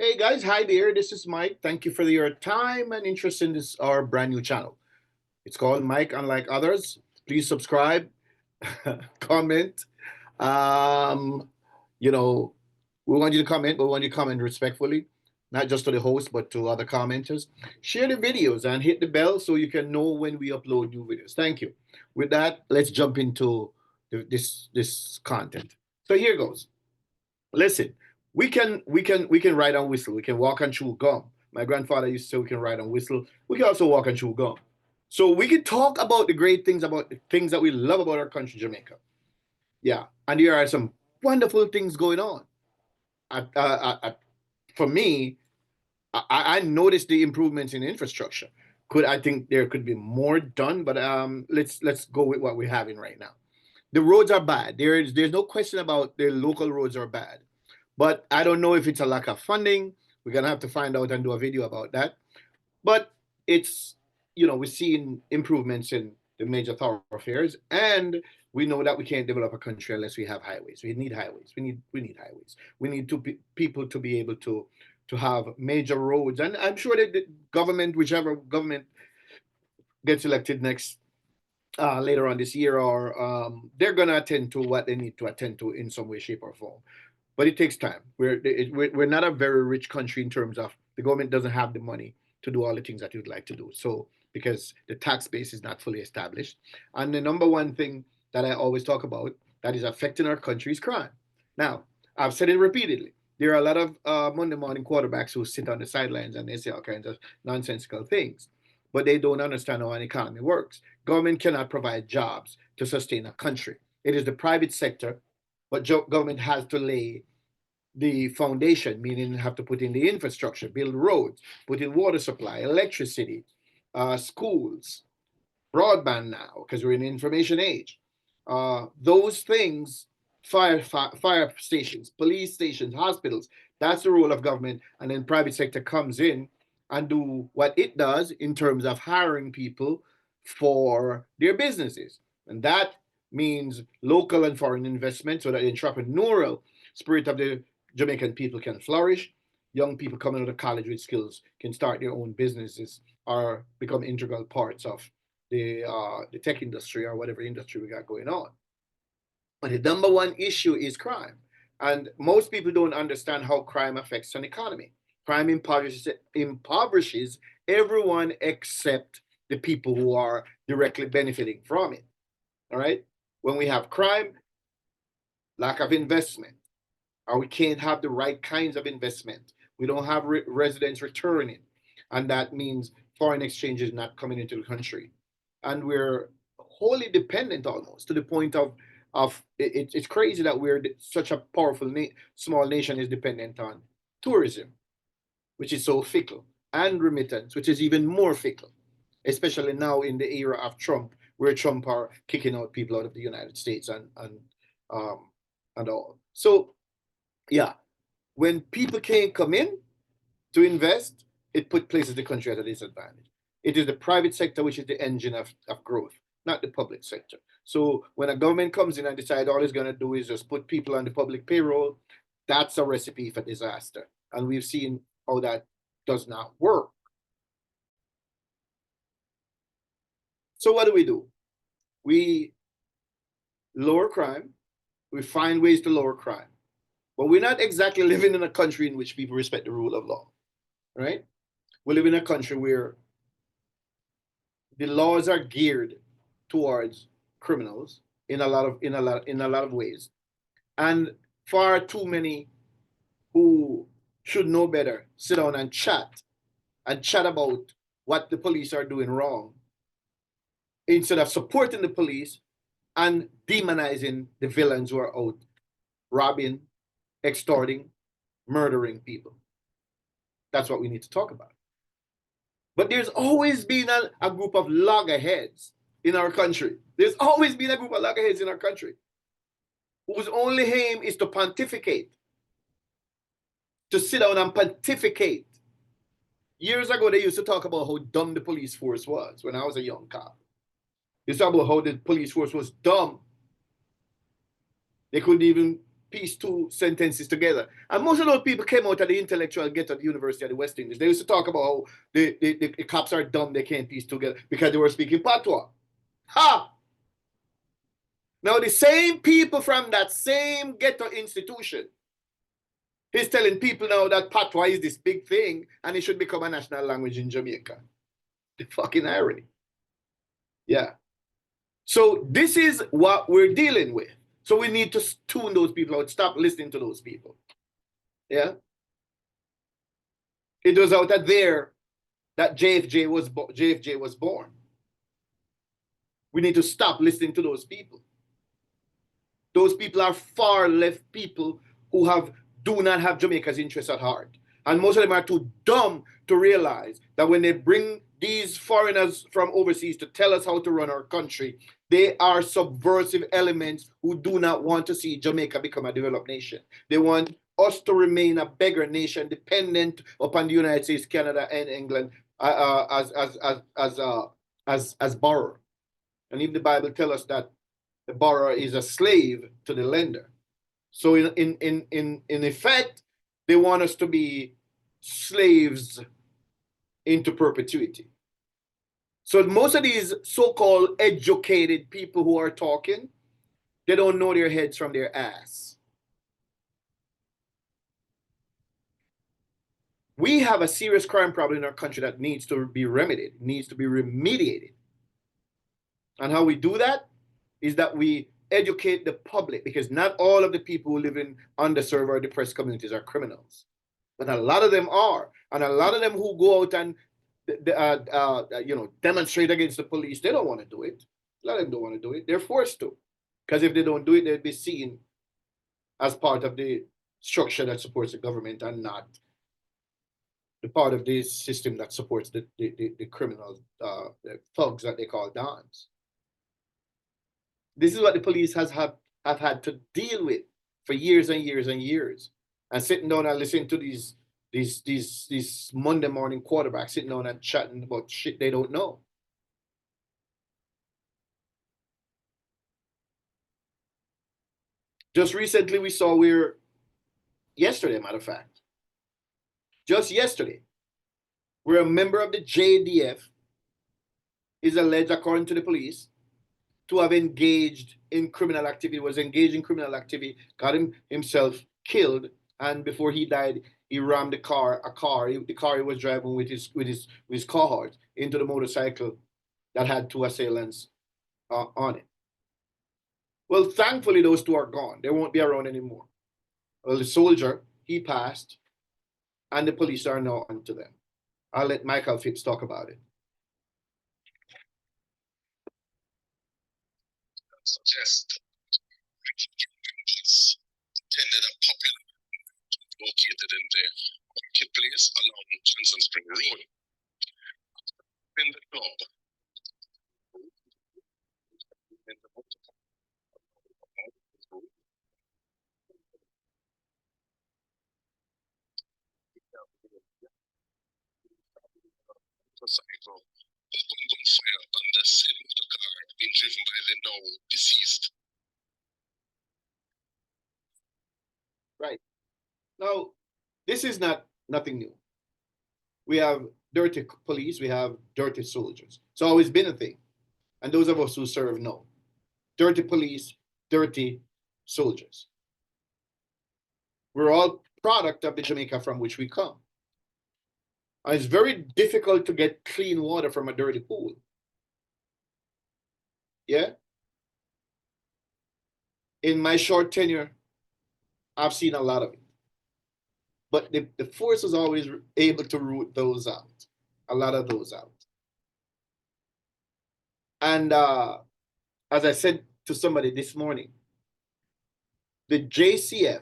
Hey guys, hi there. This is Mike. Thank you for your time and interest in this our brand new channel. It's called Mike Unlike Others. Please subscribe, comment. Um, you know, we want you to comment, but we want you to comment respectfully, not just to the host, but to other commenters. Share the videos and hit the bell so you can know when we upload new videos. Thank you. With that, let's jump into this content. So here goes. Listen, we can ride and whistle. We can walk and chew gum. My grandfather used to say we can ride and whistle. We can also walk and chew gum. So we can talk about the great things, about the things that we love about our country, Jamaica. Yeah, and there are some wonderful things going on. For me, I noticed the improvements in infrastructure. I think there could be more done, but let's go with what we're having right now. The roads are bad. There's no question about the local roads are bad. But I don't know if it's a lack of funding. We're gonna have to find out and do a video about that. But it's we're seeing improvements in the major thoroughfares, and we know that we can't develop a country unless we have highways. We need highways. We need highways. We need people to be able to have major roads, and I'm sure that the government, whichever government gets elected next later on this year, or they're gonna attend to what they need to attend to in some way, shape, or form. But it takes time. We're not a very rich country in terms of the government doesn't have the money to do all the things that you'd like to do. So because the tax base is not fully established, and the number one thing that I always talk about that is affecting our country is crime. Now I've said it repeatedly. There are a lot of Monday morning quarterbacks who sit on the sidelines and they say all kinds of nonsensical things, but they don't understand how an economy works. Government cannot provide jobs to sustain a country. It is the private sector, but government has to lay the foundation, meaning have to put in the infrastructure, build roads, put in water supply, electricity, schools, broadband now, because we're in the information age. Those things, fire stations, police stations, hospitals, that's the role of government. And then private sector comes in and do what it does in terms of hiring people for their businesses. And that means local and foreign investment so that the entrepreneurial spirit of the Jamaican people can flourish. Young people coming out of college with skills can start their own businesses or become integral parts of the tech industry or whatever industry we got going on. But the number one issue is crime. And most people don't understand how crime affects an economy. Crime impoverishes everyone except the people who are directly benefiting from it. All right? When we have crime, lack of investment, or we can't have the right kinds of investment. We don't have residents returning, and that means foreign exchange is not coming into the country, and we're wholly dependent almost to the point of it's crazy that we're such a powerful small nation is dependent on tourism, which is so fickle, and remittance, which is even more fickle, especially now in the era of Trump, where Trump are kicking out people out of the United States um, and all. So yeah, when people can't come in to invest, it places the country at a disadvantage. It is the private sector which is the engine of growth, not the public sector. So when a government comes in and decides all it's going to do is just put people on the public payroll, that's a recipe for disaster. And we've seen how that does not work. So what do? We lower crime. We find ways to lower crime. But we're not exactly living in a country in which people respect the rule of law, right? We live in a country where the laws are geared towards criminals in a lot of ways, and far too many who should know better sit down and chat about what the police are doing wrong instead of supporting the police and demonizing the villains who are out robbing, extorting, murdering people. That's what we need to talk about. But there's always been a group of loggerheads in our country. There's always been a group of loggerheads in our country whose only aim is to pontificate, to sit down and pontificate. Years ago, they used to talk about how dumb the police force was when I was a young cop. They talk about how the police force was dumb. They couldn't even piece two sentences together. And most of those people came out of the intellectual ghetto at the University of the West Indies. They used to talk about how the cops are dumb, they can't piece together because they were speaking patois. Ha! Now the same people from that same ghetto institution is telling people now that patois is this big thing and it should become a national language in Jamaica. The fucking irony. Yeah. So this is what we're dealing with. So we need to tune those people out, stop listening to those people. Yeah. It was out of there that JFJ was born. We need to stop listening to those people. Those people are far left people who do not have Jamaica's interests at heart. And most of them are too dumb to realize that when they bring these foreigners from overseas to tell us how to run our country, they are subversive elements who do not want to see Jamaica become a developed nation. They want us to remain a beggar nation dependent upon the United States, Canada, and England as borrower. And even the Bible tells us that the borrower is a slave to the lender. So in effect, they want us to be slaves into perpetuity. So most of these so-called educated people who are talking, they don't know their heads from their ass. We have a serious crime problem in our country that needs to be remedied, needs to be remediated. And how we do that is that we educate the public, because not all of the people who live in underserved or depressed communities are criminals, but a lot of them are. And a lot of them who go out and demonstrate against the police, they don't want to do it. A lot of them don't want to do it. They're forced to, because if they don't do it, they'll be seen as part of the structure that supports the government and not the part of this system that supports the criminal the thugs that they call dons. This is what the police have had to deal with for years and years and years. And sitting down and listening to these Monday morning quarterbacks sitting down and chatting about shit they don't know. Just recently we saw yesterday, matter of fact, just yesterday, where a member of the JDF is alleged, according to the police, to have engaged in criminal activity, was engaged in criminal activity, got himself killed, and before he died, he rammed the car he was driving with his cohort into the motorcycle that had two assailants on it. Well, thankfully, those two are gone. They won't be around anymore. Well, the soldier, he passed, and the police are now onto them. I'll let Michael Phipps talk about it. Suggest attended a popular located in the marketplace along Johnson Spring Road. In the club, motorcycle open gunfire on the said motor car being driven by the now deceased. Right. Now, this is nothing new. We have dirty police, we have dirty soldiers. It's always been a thing. And those of us who serve know. Dirty police, dirty soldiers. We're all product of the Jamaica from which we come. And it's very difficult to get clean water from a dirty pool. Yeah? In my short tenure, I've seen a lot of it. But the force is always able to root those out, a lot of those out. And as I said to somebody this morning, the JCF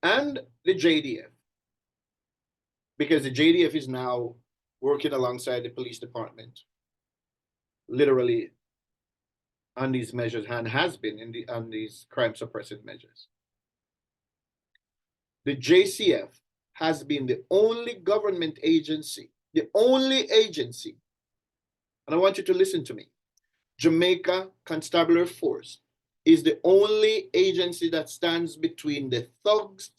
and the JDF, because the JDF is now working alongside the police department, literally on these measures, and has been on these crime suppressive measures. The JCF has been the only government agency, and I want you to listen to me, Jamaica Constabulary Force is the only agency that stands between the thugs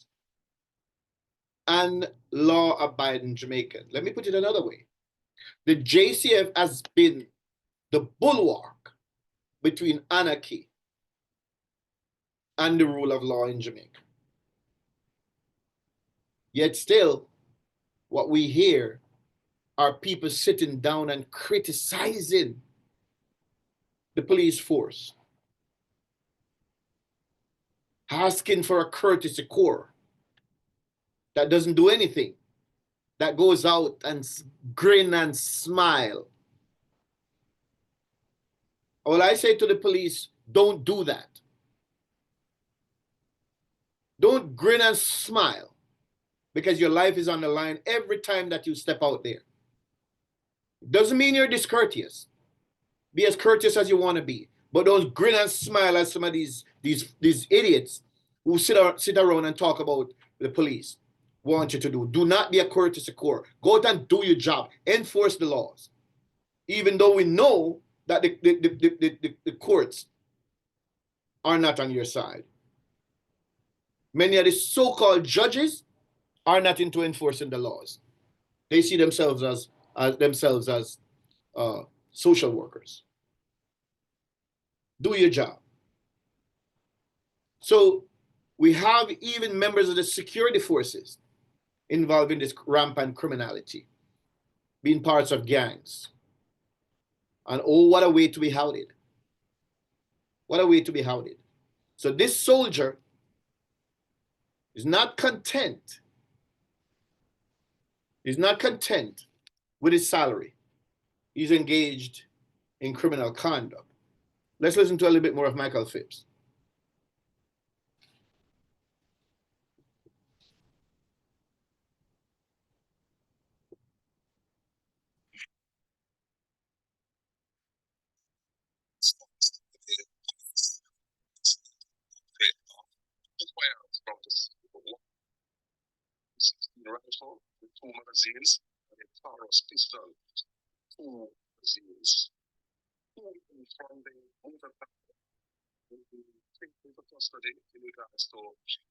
and law-abiding Jamaicans. Let me put it another way. The JCF has been the bulwark between anarchy and the rule of law in Jamaica. Yet still, what we hear are people sitting down and criticizing the police force, asking for a courtesy corps that doesn't do anything, that goes out and grin and smile. Well, I say to the police, don't do that. Don't grin and smile because your life is on the line every time that you step out there. It doesn't mean you're discourteous. Be as courteous as you want to be, but don't grin and smile as some of these idiots who sit around and talk about the police want you to do. Do not be a courtesy corps. Go out and do your job. Enforce the laws. Even though we know that the courts are not on your side. Many of the so-called judges are not into enforcing the laws. They see themselves as social workers. Do your job. So we have even members of the security forces involved in this rampant criminality, being parts of gangs. And oh, what a way to be outed. What a way to be outed. So this soldier is not content. He's not content with his salary. He's engaged in criminal conduct. Let's listen to a little bit more of Michael Phipps. From this 16 rifle with 2 magazines and a Taurus pistol, 2 magazines, 2 from the motor taken into custody in regards to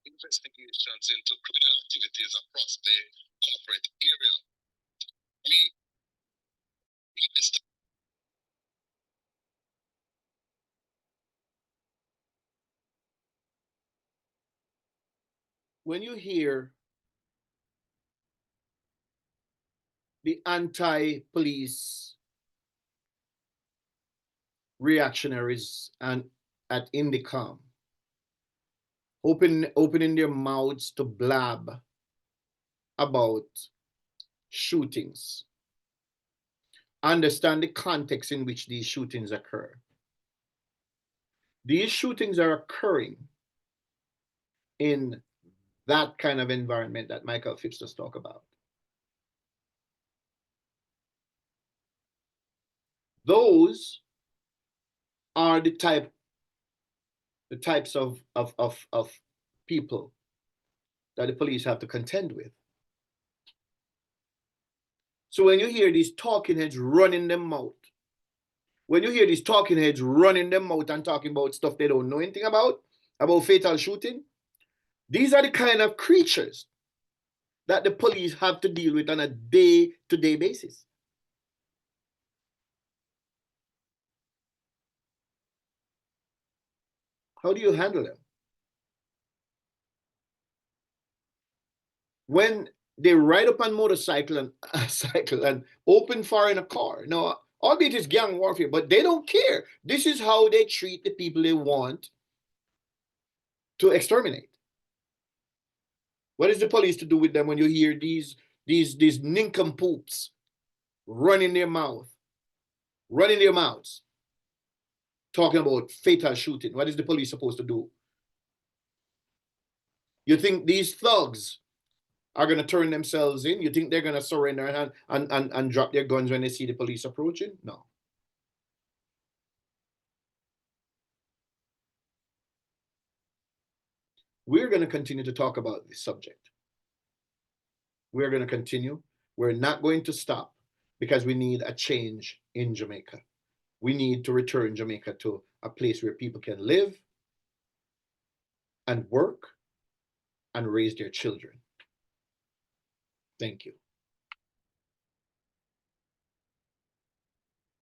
investigations into criminal activities across the corporate area. When you hear the anti-police reactionaries and at Indicom opening their mouths to blab about shootings, understand the context in which these shootings occur. These shootings are occurring in that kind of environment that Michael Phipps just talked about. Those are the types of people that the police have to contend with. So when you hear these talking heads running their mouth, when you hear these talking heads running their mouth and talking about stuff they don't know anything about fatal shooting, these are the kind of creatures that the police have to deal with on a day-to-day basis. How do you handle them? When they ride up on motorcycle and open fire in a car. Now, albeit it's gang warfare, but they don't care. This is how they treat the people they want to exterminate. What is the police to do with them when you hear these nincompoops running their mouths, talking about fatal shooting? What is the police supposed to do? You think these thugs are going to turn themselves in? You think they're going to surrender and drop their guns when they see the police approaching? No. We're going to continue to talk about this subject. We're going to continue. We're not going to stop because we need a change in Jamaica. We need to return Jamaica to a place where people can live and work and raise their children. Thank you.